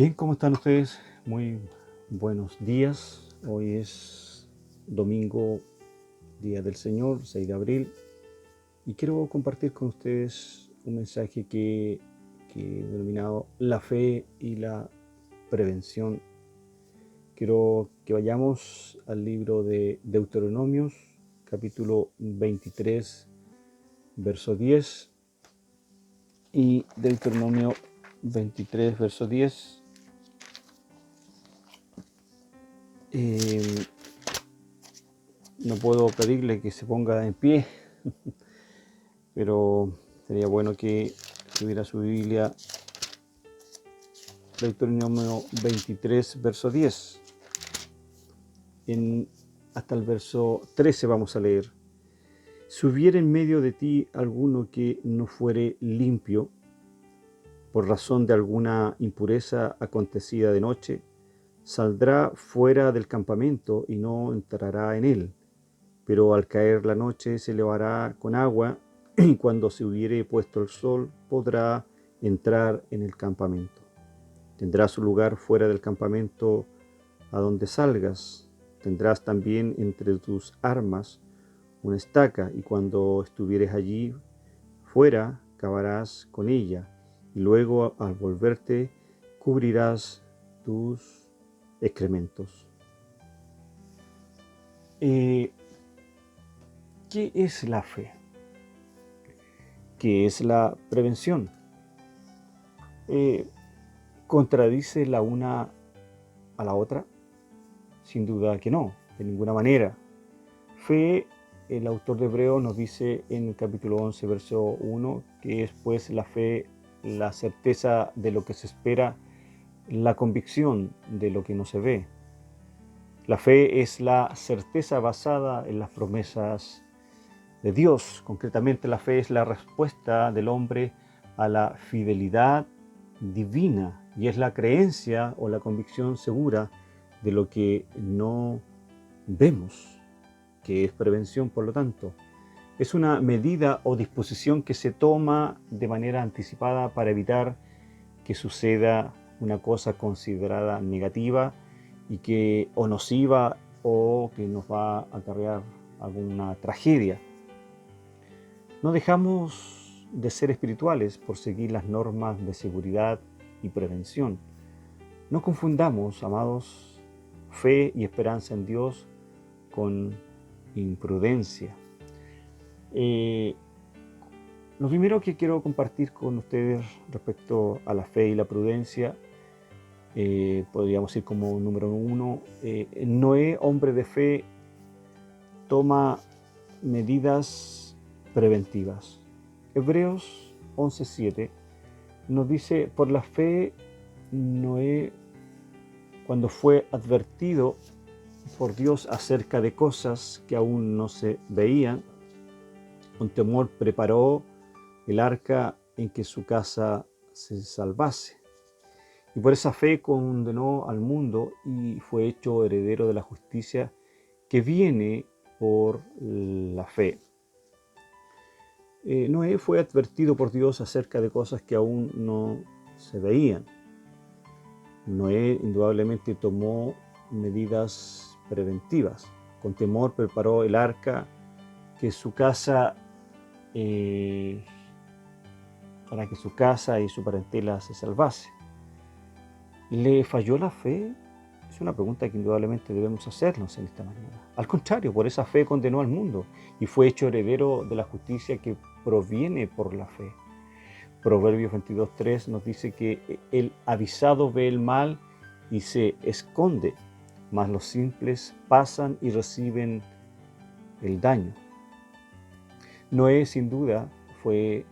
Bien, ¿cómo están ustedes? Muy buenos días. Hoy es domingo, Día del Señor, 6 de abril, y quiero compartir con ustedes un mensaje que he denominado la fe y la prevención. Quiero que vayamos al libro de Deuteronomios, capítulo 23, verso 10, y Deuteronomio 23, verso 10. No puedo pedirle que se ponga en pie, pero sería bueno que tuviera su Biblia. Deuteronomio 23, verso 10. Hasta el verso 13 vamos a leer. Si hubiere en medio de ti alguno que no fuere limpio, por razón de alguna impureza acontecida de noche, saldrá fuera del campamento y no entrará en él. Pero al caer la noche se lavará con agua, y cuando se hubiere puesto el sol podrá entrar en el campamento. Tendrá su lugar fuera del campamento a donde salgas. Tendrás también entre tus armas una estaca, y cuando estuvieres allí fuera, cavarás con ella, y luego al volverte cubrirás tus excrementos. ¿Qué es la fe? ¿Qué es la prevención? ¿Contradice la una a la otra? Sin duda que no, de ninguna manera. Fe, el autor de Hebreos nos dice en el capítulo 11, verso 1, que es pues la fe, la certeza de lo que se espera, la convicción de lo que no se ve. La fe es la certeza basada en las promesas de Dios. Concretamente, la fe es la respuesta del hombre a la fidelidad divina, y es la creencia o la convicción segura de lo que no vemos, que es prevención. Por lo tanto, es una medida o disposición que se toma de manera anticipada para evitar que suceda una cosa considerada negativa y que o nociva o que nos va a acarrear alguna tragedia. No dejamos de ser espirituales por seguir las normas de seguridad y prevención. No confundamos, amados, fe y esperanza en Dios con imprudencia. Lo primero que quiero compartir con ustedes respecto a la fe y la prudencia, podríamos ir como número 1, Noé, hombre de fe, toma medidas preventivas. Hebreos 11:7 nos dice: por la fe Noé, cuando fue advertido por Dios acerca de cosas que aún no se veían, con temor preparó el arca en que su casa se salvase. Y por esa fe condenó al mundo y fue hecho heredero de la justicia que viene por la fe. Noé fue advertido por Dios acerca de cosas que aún no se veían. Noé indudablemente tomó medidas preventivas. Con temor preparó el arca que su casa, para que su casa y su parentela se salvase. ¿Le falló la fe? Es una pregunta que indudablemente debemos hacernos en esta mañana. Al contrario, por esa fe condenó al mundo y fue hecho heredero de la justicia que proviene por la fe. Proverbios 22:3 nos dice que el avisado ve el mal y se esconde, mas los simples pasan y reciben el daño. Noé, sin duda, fue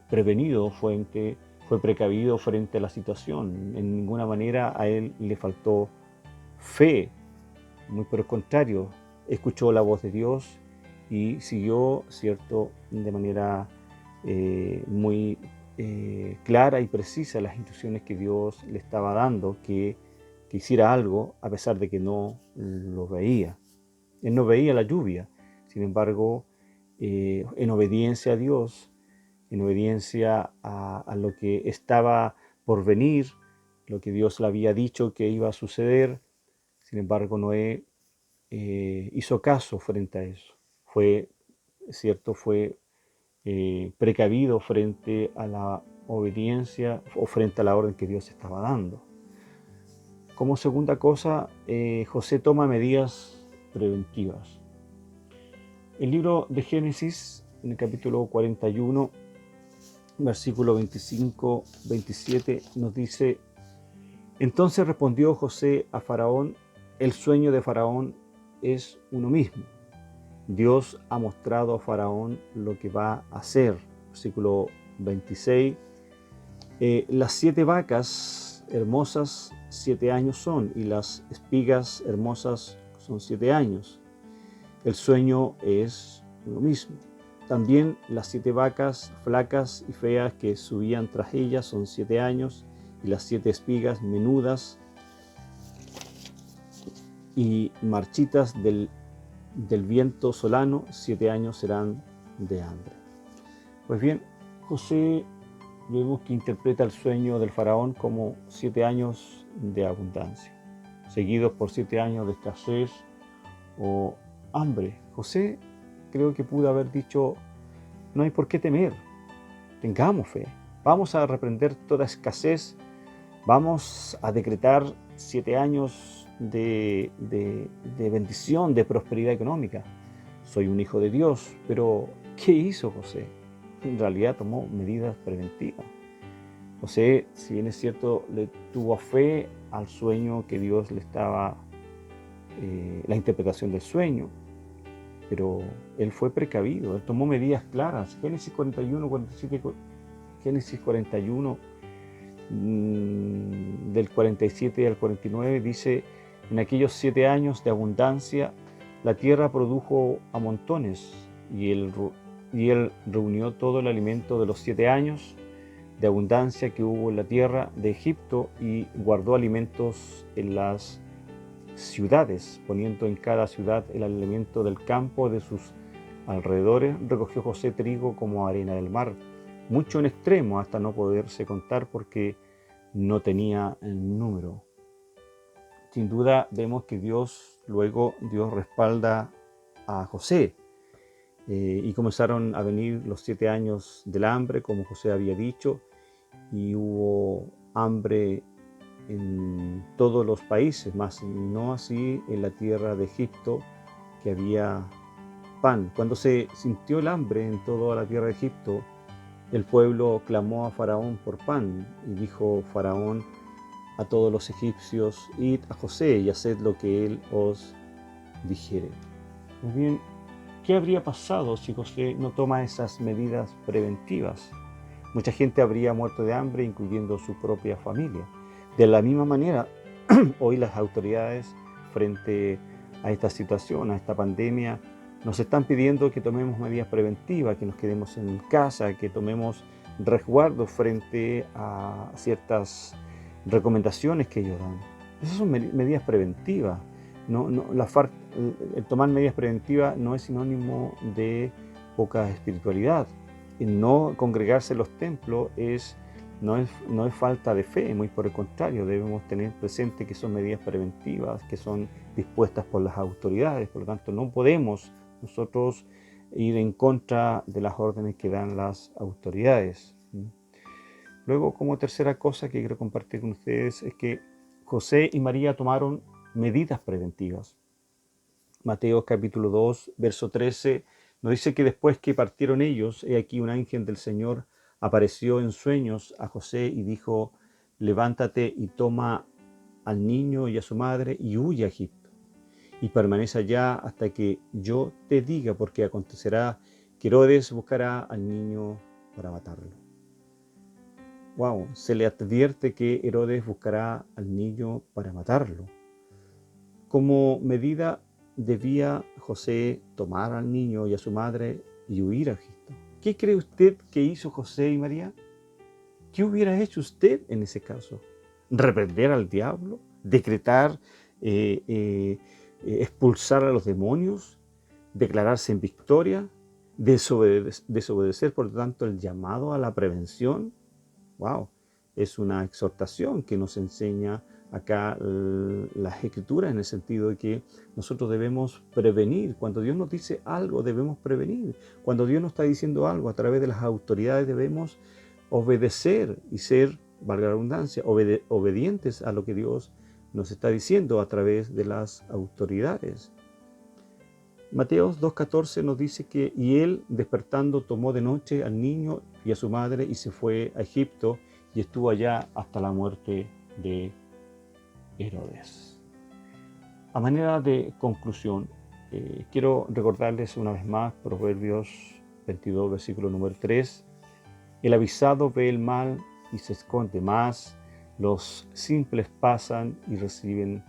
prevenido, fue precavido frente a la situación. En ninguna manera a él le faltó fe, muy por el contrario, escuchó la voz de Dios y siguió, ¿cierto?, de manera muy clara y precisa las instrucciones que Dios le estaba dando, que hiciera algo a pesar de que no lo veía. Él no veía la lluvia, sin embargo, en obediencia a Dios, en obediencia a lo que estaba por venir, lo que Dios le había dicho que iba a suceder. Sin embargo, Noé hizo caso frente a eso. Fue, es cierto, fue precavido frente a la obediencia o frente a la orden que Dios estaba dando. Como segunda cosa, José toma medidas preventivas. El libro de Génesis, en el capítulo 41, versículo 25-27, nos dice: entonces respondió José a Faraón: el sueño de Faraón es uno mismo. Dios ha mostrado a Faraón lo que va a hacer. Versículo 26. Las 7 vacas hermosas 7 años son, y las espigas hermosas son 7 años. El sueño es uno mismo. También las 7 vacas flacas y feas que subían tras ellas son 7 años, y las 7 espigas menudas y marchitas del viento solano, 7 años serán de hambre. Pues bien, José vemos que interpreta el sueño del faraón como 7 años de abundancia, seguidos por 7 años de escasez o hambre. José creo que pudo haber dicho: no hay por qué temer, tengamos fe, vamos a reprender toda escasez, vamos a decretar 7 años de bendición, de prosperidad económica. Soy un hijo de Dios. Pero ¿qué hizo José? En realidad tomó medidas preventivas. José, si bien es cierto, le tuvo fe al sueño que Dios le estaba, la interpretación del sueño, pero él fue precavido, él tomó medidas claras. Génesis 41, 47, Génesis 41, del 47 al 49, dice: en aquellos 7 años de abundancia, la tierra produjo a montones, y él reunió todo el alimento de los 7 años de abundancia que hubo en la tierra de Egipto, y guardó alimentos en las ciudades, poniendo en cada ciudad el alimento del campo de sus alrededores. Recogió José trigo como arena del mar, mucho en extremo, hasta no poderse contar, porque no tenía el número. Sin duda vemos que Dios respalda a José, y comenzaron a venir los 7 años del hambre, como José había dicho, y hubo hambre en todos los países, mas no así en la tierra de Egipto, que había pan. Cuando se sintió el hambre en toda la tierra de Egipto, el pueblo clamó a Faraón por pan, y dijo Faraón a todos los egipcios: id a José y haced lo que él os dijere. Muy bien, ¿qué habría pasado si José no toma esas medidas preventivas? Mucha gente habría muerto de hambre, incluyendo su propia familia. De la misma manera, hoy las autoridades, frente a esta situación, a esta pandemia, nos están pidiendo que tomemos medidas preventivas, que nos quedemos en casa, que tomemos resguardo frente a ciertas recomendaciones que ellos dan. Esas son medidas preventivas. El tomar medidas preventivas no es sinónimo de poca espiritualidad. El no congregarse en los templos no es falta de fe, muy por el contrario, debemos tener presente que son medidas preventivas, que son dispuestas por las autoridades. Por lo tanto, no podemos nosotros ir en contra de las órdenes que dan las autoridades. Luego, como tercera cosa que quiero compartir con ustedes, es que José y María tomaron medidas preventivas. Mateo capítulo 2, verso 13, nos dice que después que partieron ellos, he aquí un ángel del Señor apareció en sueños a José y dijo: levántate y toma al niño y a su madre y huye a Egipto, y permanece allá hasta que yo te diga, porque acontecerá que Herodes buscará al niño para matarlo. Wow, se le advierte que Herodes buscará al niño para matarlo. Como medida, debía José tomar al niño y a su madre y huir a Egipto. ¿Qué cree usted que hizo José y María? ¿Qué hubiera hecho usted en ese caso? ¿Reprender al diablo? ¿Decretar, expulsar a los demonios? ¿Declararse en victoria? ¿Desobedecer, por lo tanto, el llamado a la prevención? ¡Wow! es una exhortación que nos enseña acá las Escrituras, en el sentido de que nosotros debemos prevenir. Cuando Dios nos dice algo, debemos prevenir. Cuando Dios nos está diciendo algo a través de las autoridades, debemos obedecer y ser, valga la redundancia, obedientes a lo que Dios nos está diciendo a través de las autoridades. Mateo 2:14 nos dice que y él despertando tomó de noche al niño y a su madre y se fue a Egipto y estuvo allá hasta la muerte de Herodes. A manera de conclusión, quiero recordarles una vez más Proverbios 22, versículo número 3. El avisado ve el mal y se esconde, más los simples pasan y reciben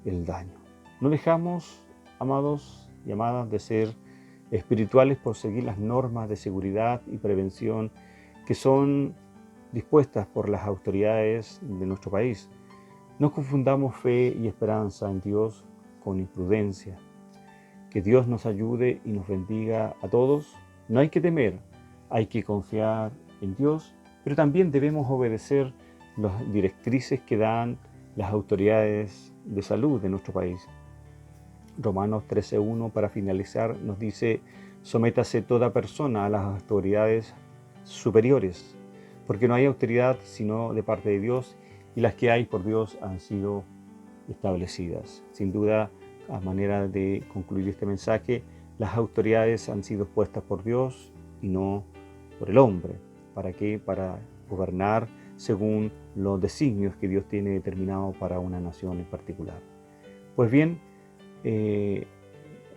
el daño. No dejamos, amados y amadas, de ser espirituales por seguir las normas de seguridad y prevención que son dispuestas por las autoridades de nuestro país. No confundamos fe y esperanza en Dios con imprudencia. Que Dios nos ayude y nos bendiga a todos. No hay que temer, hay que confiar en Dios, pero también debemos obedecer las directrices que dan las autoridades de salud de nuestro país. Romanos 13:1, para finalizar, nos dice: sométase toda persona a las autoridades superiores, porque no hay autoridad sino de parte de Dios, y las que hay por Dios han sido establecidas. Sin duda, a manera de concluir este mensaje, las autoridades han sido puestas por Dios y no por el hombre. ¿Para qué? Para gobernar según los designios que Dios tiene determinado para una nación en particular. Pues bien,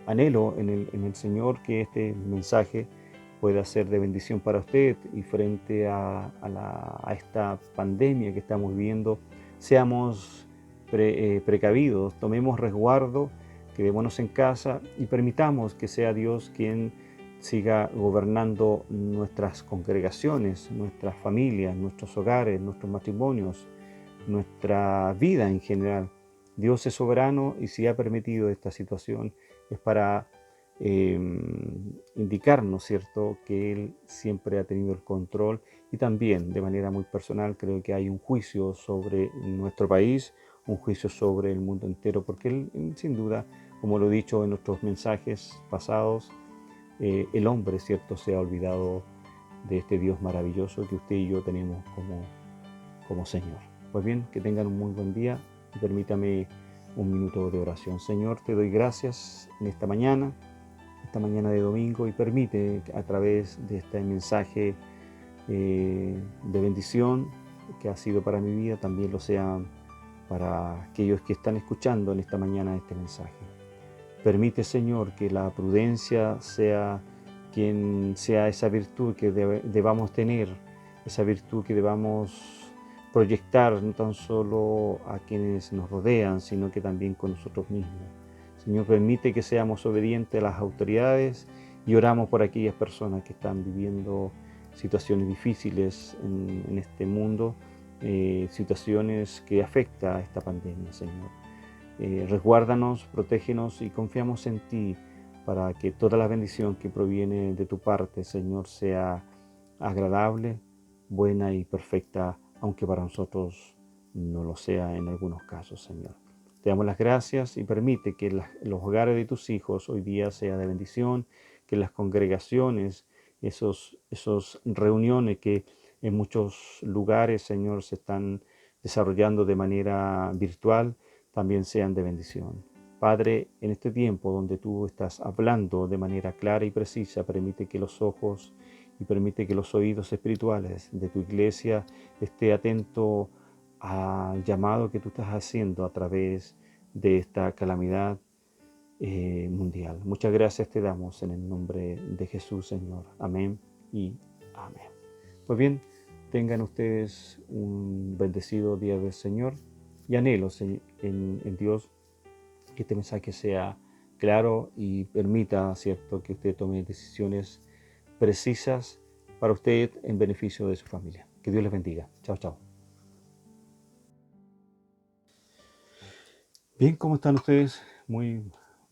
anhelo en el Señor que este mensaje pueda ser de bendición para usted, y frente a esta pandemia que estamos viviendo, seamos precavidos, tomemos resguardo, quedémonos en casa y permitamos que sea Dios quien siga gobernando nuestras congregaciones, nuestras familias, nuestros hogares, nuestros matrimonios, nuestra vida en general. Dios es soberano, y si ha permitido esta situación es para indicarnos, ¿cierto?, que Él siempre ha tenido el control. Y también, de manera muy personal, creo que hay un juicio sobre nuestro país, un juicio sobre el mundo entero, porque Él, sin duda, como lo he dicho en nuestros mensajes pasados, el hombre, ¿cierto?, se ha olvidado de este Dios maravilloso que usted y yo tenemos como Señor. Pues bien, que tengan un muy buen día y permítame un minuto de oración. Señor, te doy gracias en esta mañana de domingo, y permite a través de este mensaje de bendición que ha sido para mi vida, también lo sea para aquellos que están escuchando en esta mañana este mensaje. Permite, Señor, que la prudencia sea quien sea esa virtud que debamos tener, esa virtud que debamos proyectar no tan solo a quienes nos rodean, sino que también con nosotros mismos. Señor, permite que seamos obedientes a las autoridades, y oramos por aquellas personas que están viviendo situaciones difíciles en este mundo, situaciones que afectan a esta pandemia, Señor. Resguárdanos, protégenos y confiamos en ti para que toda la bendición que proviene de tu parte, Señor, sea agradable, buena y perfecta, aunque para nosotros no lo sea en algunos casos, Señor. Te damos las gracias y permite que los hogares de tus hijos hoy día sea de bendición, que las congregaciones, esos reuniones que en muchos lugares, Señor, se están desarrollando de manera virtual, también sean de bendición. Padre, en este tiempo donde tú estás hablando de manera clara y precisa, permite que los ojos y permite que los oídos espirituales de tu iglesia esté atento al llamado que tú estás haciendo a través de esta calamidad mundial. Muchas gracias te damos en el nombre de Jesús, Señor. Amén y amén. Pues bien, tengan ustedes un bendecido día del Señor, y anhelo en Dios que este mensaje sea claro y permita, ¿cierto?, que usted tome decisiones precisas para usted en beneficio de su familia. Que Dios les bendiga. Chao, chao. Bien, ¿cómo están ustedes? Muy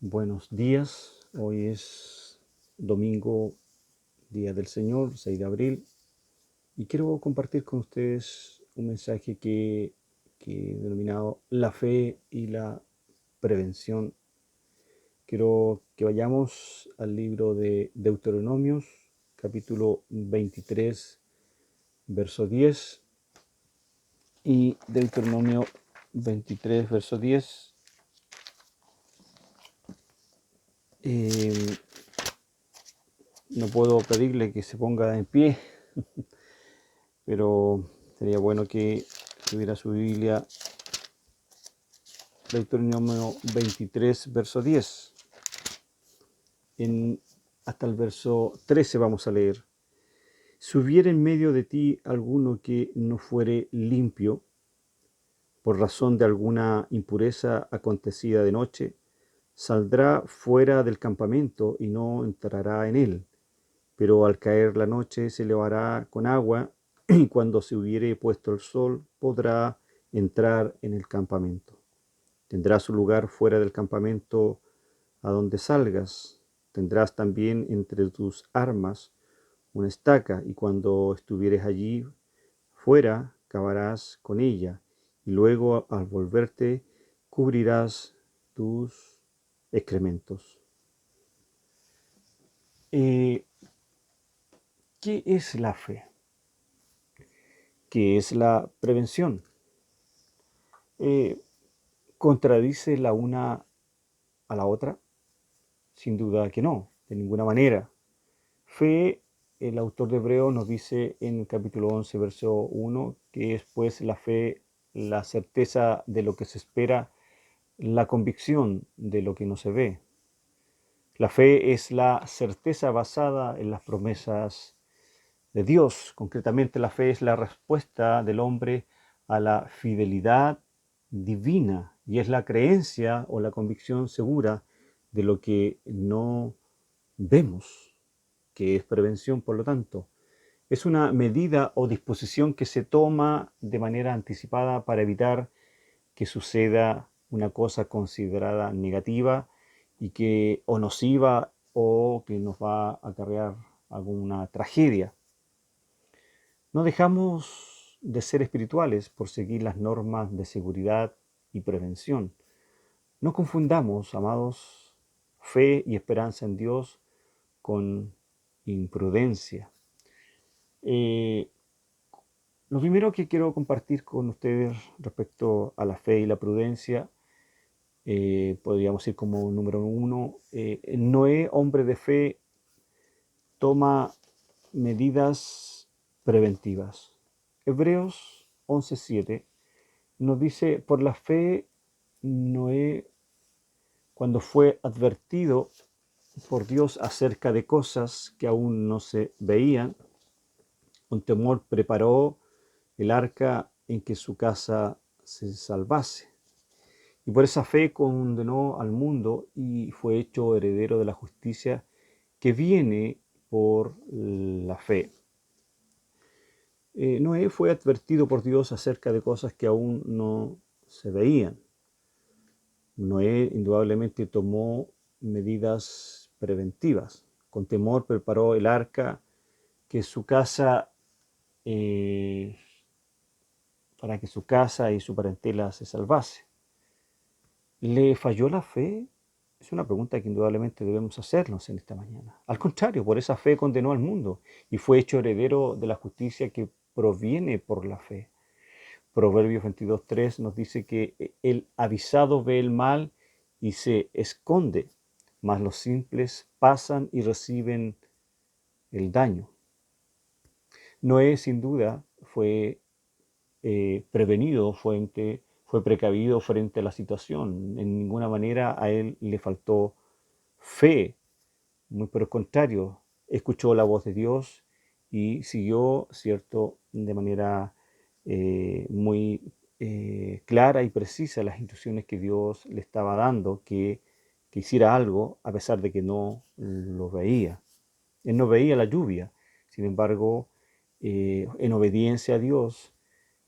buenos días. Hoy es domingo, Día del Señor, 6 de abril, y quiero compartir con ustedes un mensaje que he denominado la fe y la prevención. Quiero que vayamos al libro de Deuteronomios, capítulo 23, verso 10. Y Deuteronomio 23, verso 10. No puedo pedirle que se ponga en pie, pero sería bueno que tuviera su Biblia. Deuteronomio 23, verso 10. Hasta el verso 13 vamos a leer. Si hubiere en medio de ti alguno que no fuere limpio, por razón de alguna impureza acontecida de noche, saldrá fuera del campamento y no entrará en él. Pero al caer la noche se lavará con agua, y cuando se hubiere puesto el sol podrá entrar en el campamento. Tendrá su lugar fuera del campamento a donde salgas. Tendrás también entre tus armas una estaca, y cuando estuvieres allí fuera, cavarás con ella, y luego al volverte cubrirás tus excrementos. ¿Qué es la fe? ¿Qué es la prevención? ¿Contradice la una a la otra? Sin duda que no, de ninguna manera. Fe, el autor de Hebreos nos dice en el capítulo 11, verso 1, que es pues la fe, la certeza de lo que se espera, la convicción de lo que no se ve. La fe es la certeza basada en las promesas de Dios. Concretamente, la fe es la respuesta del hombre a la fidelidad divina y es la creencia o la convicción segura de lo que no vemos, que es prevención, por lo tanto. Es una medida o disposición que se toma de manera anticipada para evitar que suceda una cosa considerada negativa y que o nociva o que nos va a acarrear alguna tragedia. No dejamos de ser espirituales por seguir las normas de seguridad y prevención. No confundamos, amados, fe y esperanza en Dios con imprudencia. Lo primero que quiero compartir con ustedes respecto a la fe y la prudencia, podríamos ir como número uno, Noé, hombre de fe, toma medidas preventivas. Hebreos 11:7 nos dice, por la fe, Noé, cuando fue advertido por Dios acerca de cosas que aún no se veían, con temor preparó el arca en que su casa se salvase. Y por esa fe condenó al mundo y fue hecho heredero de la justicia que viene por la fe. Noé fue advertido por Dios acerca de cosas que aún no se veían. Noé indudablemente tomó medidas preventivas. Con temor preparó el arca que su casa, para que su casa y su parentela se salvase. ¿Le falló la fe? Es una pregunta que indudablemente debemos hacernos en esta mañana. Al contrario, por esa fe condenó al mundo y fue hecho heredero de la justicia que proviene por la fe. Proverbios 22:3 nos dice que el avisado ve el mal y se esconde, mas los simples pasan y reciben el daño. Noé sin duda fue prevenido, fue precavido frente a la situación. En ninguna manera a él le faltó fe, muy por el contrario, escuchó la voz de Dios y siguió, ¿cierto?, de manera muy clara y precisa las instrucciones que Dios le estaba dando, que hiciera algo a pesar de que no lo veía. Él no veía la lluvia, sin embargo, en obediencia a Dios,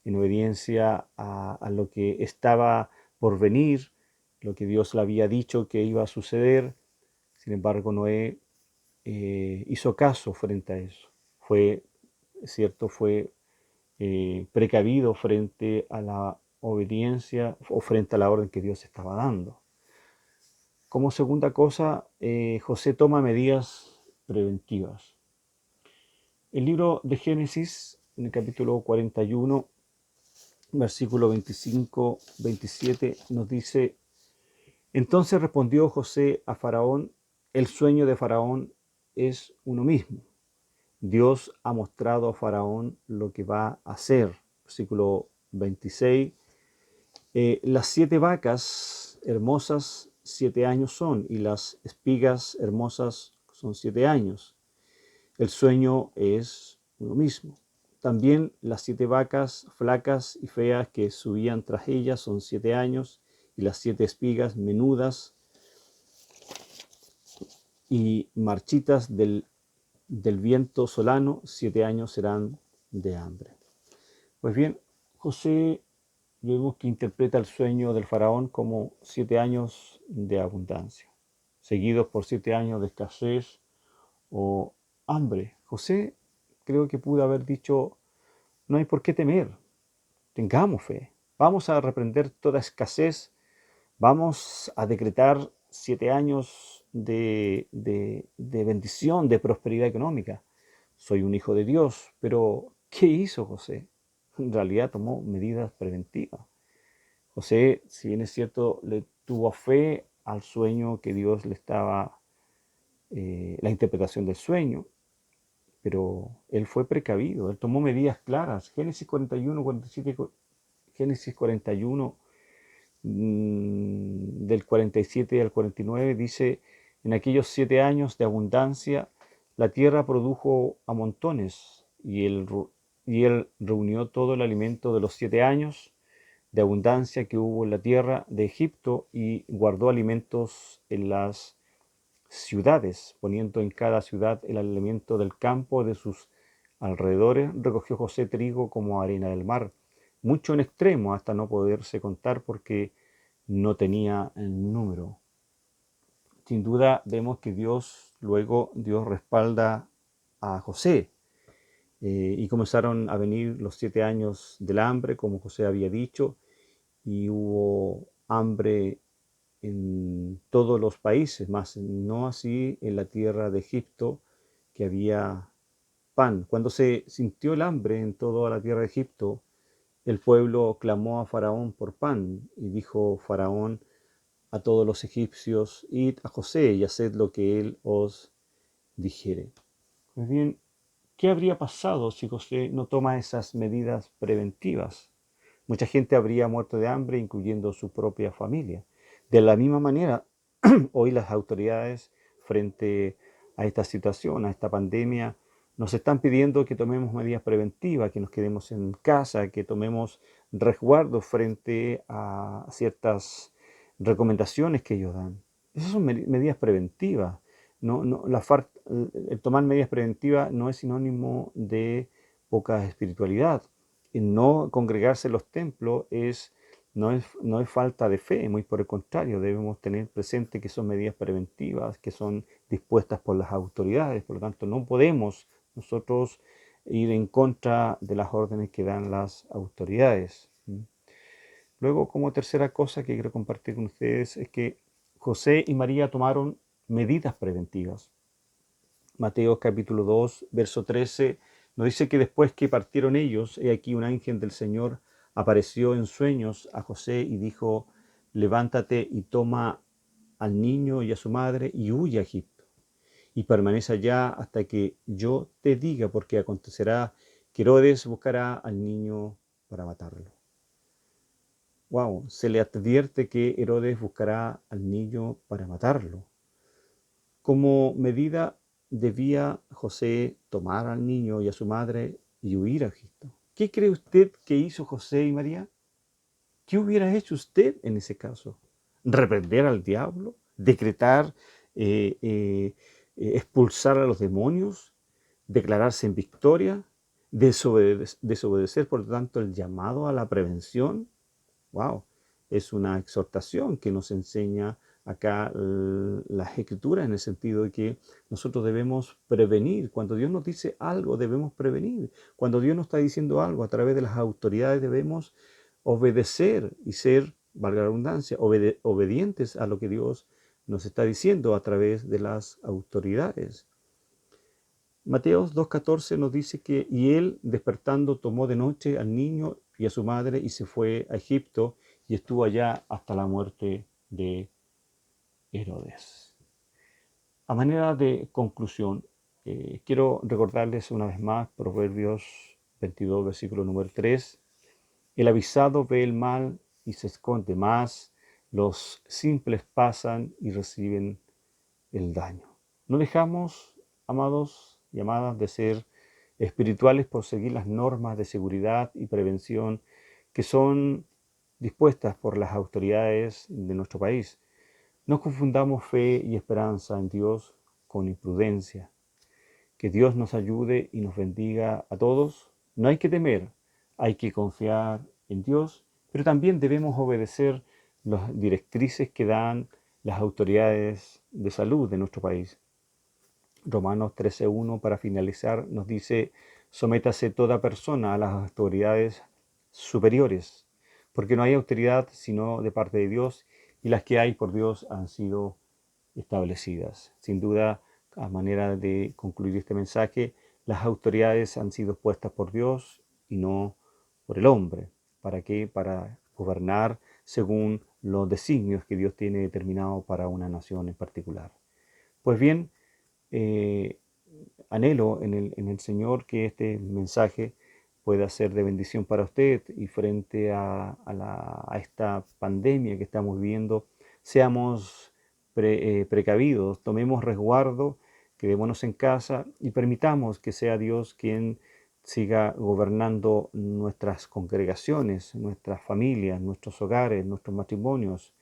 en obediencia a lo que estaba por venir, lo que Dios le había dicho que iba a suceder, sin embargo, Noé hizo caso frente a eso. Fue, ¿cierto? Fue precavido frente a la obediencia o frente a la orden que Dios estaba dando. Como segunda cosa, José toma medidas preventivas. El libro de Génesis, en el capítulo 41, versículo 25-27, nos dice: entonces respondió José a Faraón: el sueño de Faraón es uno mismo. Dios ha mostrado a Faraón lo que va a hacer. Versículo 26. Las 7 vacas hermosas 7 años son, y las espigas hermosas son 7 años. El sueño es uno mismo. También las 7 vacas flacas y feas que subían tras ellas son 7 años, y las 7 espigas menudas y marchitas del viento solano, 7 años serán de hambre. Pues bien, José vemos que interpreta el sueño del faraón como 7 años de abundancia, seguidos por 7 años de escasez o hambre. José creo que pudo haber dicho: no hay por qué temer, tengamos fe, vamos a reprender toda escasez, vamos a decretar 7 años de bendición, de prosperidad económica. Soy un hijo de Dios, pero ¿qué hizo José? En realidad tomó medidas preventivas. José, si bien es cierto, le tuvo fe al sueño que Dios le estaba, la interpretación del sueño, pero él fue precavido, él tomó medidas claras. Génesis 41, 47, Génesis 41, del 47 al 49, dice: en aquellos 7 años de abundancia, la tierra produjo a montones, y él reunió todo el alimento de los 7 años de abundancia que hubo en la tierra de Egipto, y guardó alimentos en las ciudades, poniendo en cada ciudad el alimento del campo de sus alrededores. Recogió José trigo como arena del mar, mucho en extremo, hasta no poderse contar, porque no tenía el número. Sin duda vemos que Dios respalda a José, y comenzaron a venir los 7 años del hambre, como José había dicho, y hubo hambre en todos los países, más no así en la tierra de Egipto, que había pan. Cuando se sintió el hambre en toda la tierra de Egipto, el pueblo clamó a Faraón por pan, y dijo Faraón a todos los egipcios: id a José y haced lo que él os dijere. Pues bien, ¿qué habría pasado si José no toma esas medidas preventivas? Mucha gente habría muerto de hambre, incluyendo su propia familia. De la misma manera, hoy las autoridades, frente a esta situación, a esta pandemia, nos están pidiendo que tomemos medidas preventivas, que nos quedemos en casa, que tomemos resguardo frente a ciertas recomendaciones que ellos dan. Esas son medidas preventivas. El tomar medidas preventivas no es sinónimo de poca espiritualidad. No congregarse en los templos no es falta de fe, muy por el contrario, debemos tener presente que son medidas preventivas, que son dispuestas por las autoridades. Por lo tanto, no podemos nosotros ir en contra de las órdenes que dan las autoridades. Luego, como tercera cosa que quiero compartir con ustedes, es que José y María tomaron medidas preventivas. Mateo capítulo 2, verso 13, nos dice que después que partieron ellos, he aquí un ángel del Señor apareció en sueños a José y dijo: levántate y toma al niño y a su madre y huye a Egipto, y permanece allá hasta que yo te diga, porque acontecerá que Herodes buscará al niño para matarlo. Wow, se le advierte que Herodes buscará al niño para matarlo. Como medida, debía José tomar al niño y a su madre y huir a Egipto. ¿Qué cree usted que hizo José y María? ¿Qué hubiera hecho usted en ese caso? ¿Reprender al diablo? ¿Decretar, expulsar a los demonios? ¿Declararse en victoria? ¿Desobedecer, por lo tanto, el llamado a la prevención? ¡Wow! Es una exhortación que nos enseña acá las escrituras en el sentido de que nosotros debemos prevenir. Cuando Dios nos dice algo, debemos prevenir. Cuando Dios nos está diciendo algo a través de las autoridades, debemos obedecer y ser, valga la redundancia, obedientes a lo que Dios nos está diciendo a través de las autoridades. Mateos 2.14 nos dice que, y él despertando tomó de noche al niño y a su madre y se fue a Egipto y estuvo allá hasta la muerte de Herodes. A manera de conclusión, quiero recordarles una vez más Proverbios 22, versículo número 3. El avisado ve el mal y se esconde, más los simples pasan y reciben el daño. No dejamos, amados y amadas, de ser espirituales por seguir las normas de seguridad y prevención que son dispuestas por las autoridades de nuestro país. No confundamos fe y esperanza en Dios con imprudencia. Que Dios nos ayude y nos bendiga a todos. No hay que temer, hay que confiar en Dios, pero también debemos obedecer las directrices que dan las autoridades de salud de nuestro país. Romanos 13.1, para finalizar, nos dice: sométase toda persona a las autoridades superiores, porque no hay autoridad sino de parte de Dios, y las que hay por Dios han sido establecidas. Sin duda, a manera de concluir este mensaje, las autoridades han sido puestas por Dios y no por el hombre. ¿Para qué? Para gobernar según los designios que Dios tiene determinado para una nación en particular. Pues bien, eh, anhelo en el Señor que este mensaje pueda ser de bendición para usted, y frente a esta pandemia que estamos viviendo, seamos precavidos, tomemos resguardo, quedémonos en casa y permitamos que sea Dios quien siga gobernando nuestras congregaciones, nuestras familias, nuestros hogares, nuestros matrimonios,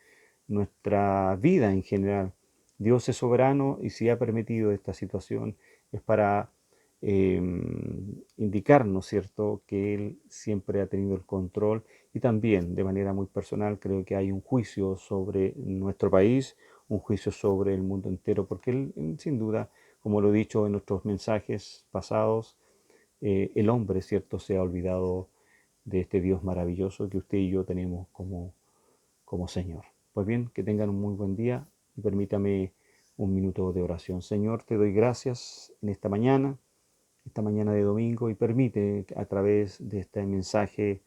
nuestra vida en general. Dios es soberano, y si ha permitido esta situación es para indicarnos, ¿cierto?, que Él siempre ha tenido el control. Y también, de manera muy personal, creo que hay un juicio sobre nuestro país, un juicio sobre el mundo entero, porque Él, sin duda, como lo he dicho en nuestros mensajes pasados, el hombre, ¿cierto?, se ha olvidado de este Dios maravilloso que usted y yo tenemos como Señor. Pues bien, que tengan un muy buen día y permítame un minuto de oración. Señor, te doy gracias en esta mañana de domingo, y permite a través de este mensaje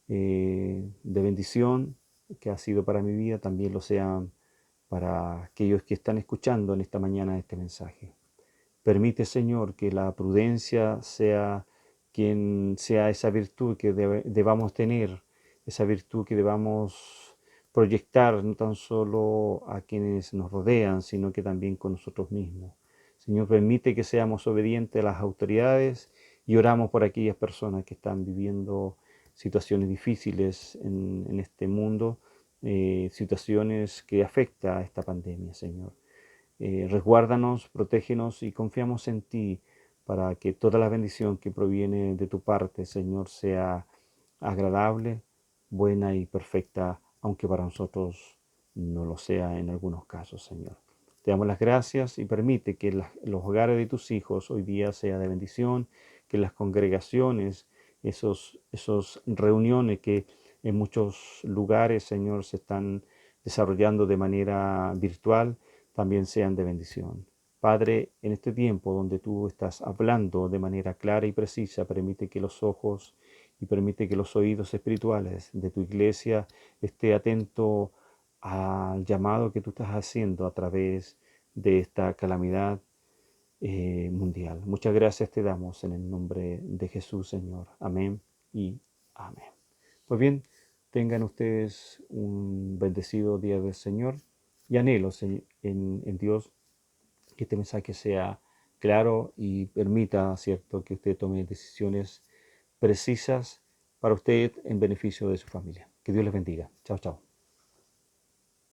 de bendición que ha sido para mi vida, también lo sean para aquellos que están escuchando en esta mañana este mensaje. Permite, Señor, que la prudencia sea quien sea esa virtud que debamos tener, esa virtud que debamos proyectar no tan solo a quienes nos rodean, sino que también con nosotros mismos. Señor, permite que seamos obedientes a las autoridades, y oramos por aquellas personas que están viviendo situaciones difíciles en este mundo, situaciones que afectan a esta pandemia, Señor. Resguárdanos, protégenos, y confiamos en ti para que toda la bendición que proviene de tu parte, Señor, sea agradable, buena y perfecta, aunque para nosotros no lo sea en algunos casos, Señor. Te damos las gracias, y permite que los hogares de tus hijos hoy día sea de bendición, que las congregaciones, esos reuniones que en muchos lugares, Señor, se están desarrollando de manera virtual, también sean de bendición. Padre, en este tiempo donde tú estás hablando de manera clara y precisa, permite que los ojos y permite que los oídos espirituales de tu iglesia esté atento al llamado que tú estás haciendo a través de esta calamidad mundial. Muchas gracias te damos en el nombre de Jesús, Señor. Amén y amén. Pues bien, tengan ustedes un bendecido día del Señor, y anhelo en Dios que este mensaje sea claro y permita, ¿cierto?, que usted tome decisiones precisas para usted en beneficio de su familia. Que Dios les bendiga. Chao, chao.